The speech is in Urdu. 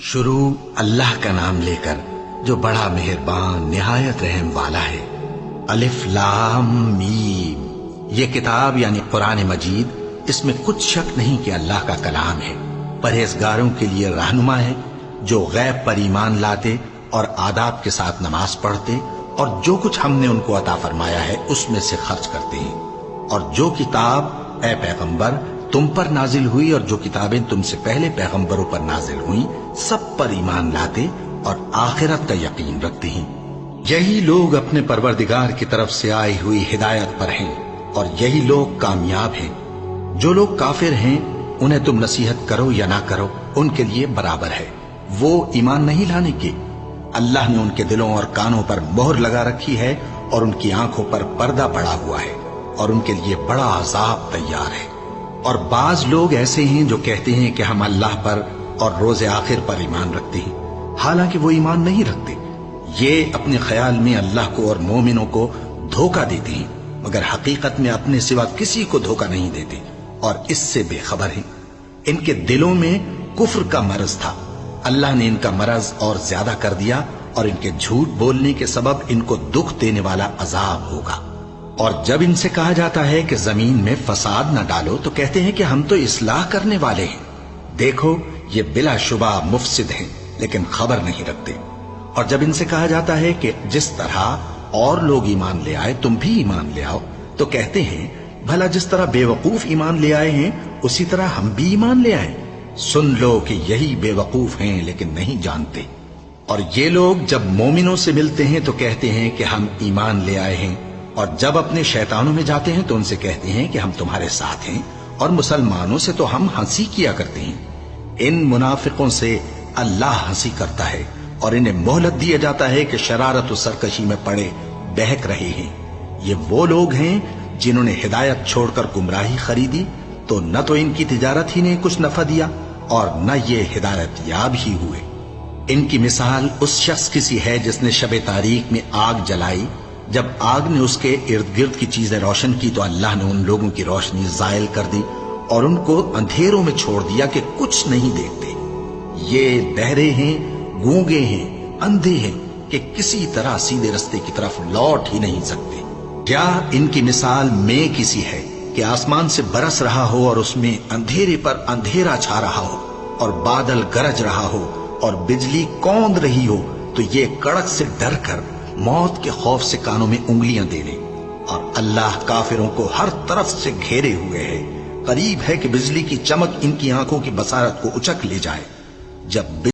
شروع اللہ کا نام لے کر جو بڑا مہربان نہایت رحم والا ہے۔ الف لام میم، یہ کتاب یعنی قرآن مجید، اس میں کچھ شک نہیں کہ اللہ کا کلام ہے، پرہیزگاروں کے لیے رہنما ہے، جو غیب پر ایمان لاتے اور آداب کے ساتھ نماز پڑھتے اور جو کچھ ہم نے ان کو عطا فرمایا ہے اس میں سے خرچ کرتے ہیں، اور جو کتاب اے پیغمبر تم پر نازل ہوئی اور جو کتابیں تم سے پہلے پیغمبروں پر نازل ہوئیں سب پر ایمان لاتے اور آخرت کا یقین رکھتے ہیں۔ یہی لوگ اپنے پروردگار کی طرف سے آئی ہوئی ہدایت پر ہیں اور یہی لوگ کامیاب ہیں۔ جو لوگ کافر ہیں انہیں تم نصیحت کرو یا نہ کرو ان کے لیے برابر ہے، وہ ایمان نہیں لانے کے۔ اللہ نے ان کے دلوں اور کانوں پر مہر لگا رکھی ہے اور ان کی آنکھوں پر پردہ پڑا ہوا ہے اور ان کے لیے بڑا عذاب تیار ہے۔ اور بعض لوگ ایسے ہیں جو کہتے ہیں کہ ہم اللہ پر اور روز آخر پر ایمان رکھتے ہیں، حالانکہ وہ ایمان نہیں رکھتے۔ یہ اپنے خیال میں اللہ کو اور مومنوں کو دھوکہ دیتے ہیں، مگر حقیقت میں اپنے سوا کسی کو دھوکہ نہیں دیتے اور اس سے بے خبر ہیں۔ ان کے دلوں میں کفر کا مرض تھا، اللہ نے ان کا مرض اور زیادہ کر دیا اور ان کے جھوٹ بولنے کے سبب ان کو دکھ دینے والا عذاب ہوگا۔ اور جب ان سے کہا جاتا ہے کہ زمین میں فساد نہ ڈالو تو کہتے ہیں کہ ہم تو اصلاح کرنے والے ہیں۔ دیکھو یہ بلا شبہ مفسد ہیں لیکن خبر نہیں رکھتے۔ اور جب ان سے کہا جاتا ہے کہ جس طرح اور لوگ ایمان لے آئے تم بھی ایمان لے آؤ تو کہتے ہیں بھلا جس طرح بے وقوف ایمان لے آئے ہیں اسی طرح ہم بھی ایمان لے آئیں۔ سن لو کہ یہی بے وقوف ہیں لیکن نہیں جانتے۔ اور یہ لوگ جب مومنوں سے ملتے ہیں تو کہتے ہیں کہ ہم ایمان لے آئے ہیں، اور جب اپنے شیطانوں میں جاتے ہیں تو ان سے کہتے ہیں کہ ہم تمہارے ساتھ ہیں، اور مسلمانوں سے تو ہم ہنسی کیا کرتے ہیں۔ ان منافقوں سے اللہ ہنسی کرتا ہے اور انہیں مہلت دیا جاتا ہے کہ شرارت و سرکشی میں پڑے بہک رہے ہیں۔ یہ وہ لوگ ہیں جنہوں نے ہدایت چھوڑ کر گمراہی خریدی، تو نہ تو ان کی تجارت ہی نے کچھ نفع دیا اور نہ یہ ہدایت یاب ہی ہوئے۔ ان کی مثال اس شخص کی سی ہے جس نے شب تاریک میں آگ جلائی، جب آگ نے اس کے ارد گرد کی چیزیں روشن کی تو اللہ نے ان لوگوں کی روشنی زائل کر دی اور ان کو اندھیروں میں چھوڑ دیا کہ کچھ نہیں دیکھتے۔ یہ بہرے ہیں، گونگے ہیں، اندھے ہیں کہ کسی طرح سیدھے رستے کی طرف لوٹ ہی نہیں سکتے۔ کیا ان کی مثال میں کسی ہے کہ آسمان سے برس رہا ہو اور اس میں اندھیرے پر اندھیرا چھا رہا ہو اور بادل گرج رہا ہو اور بجلی کوند رہی ہو تو یہ کڑک سے ڈر کر موت کے خوف سے کانوں میں انگلیاں دے لے۔ اور اللہ کافروں کو ہر طرف سے گھیرے ہوئے ہے، قریب ہے کہ بجلی کی چمک ان کی آنکھوں کی بصارت کو اچک لے جائے۔ جب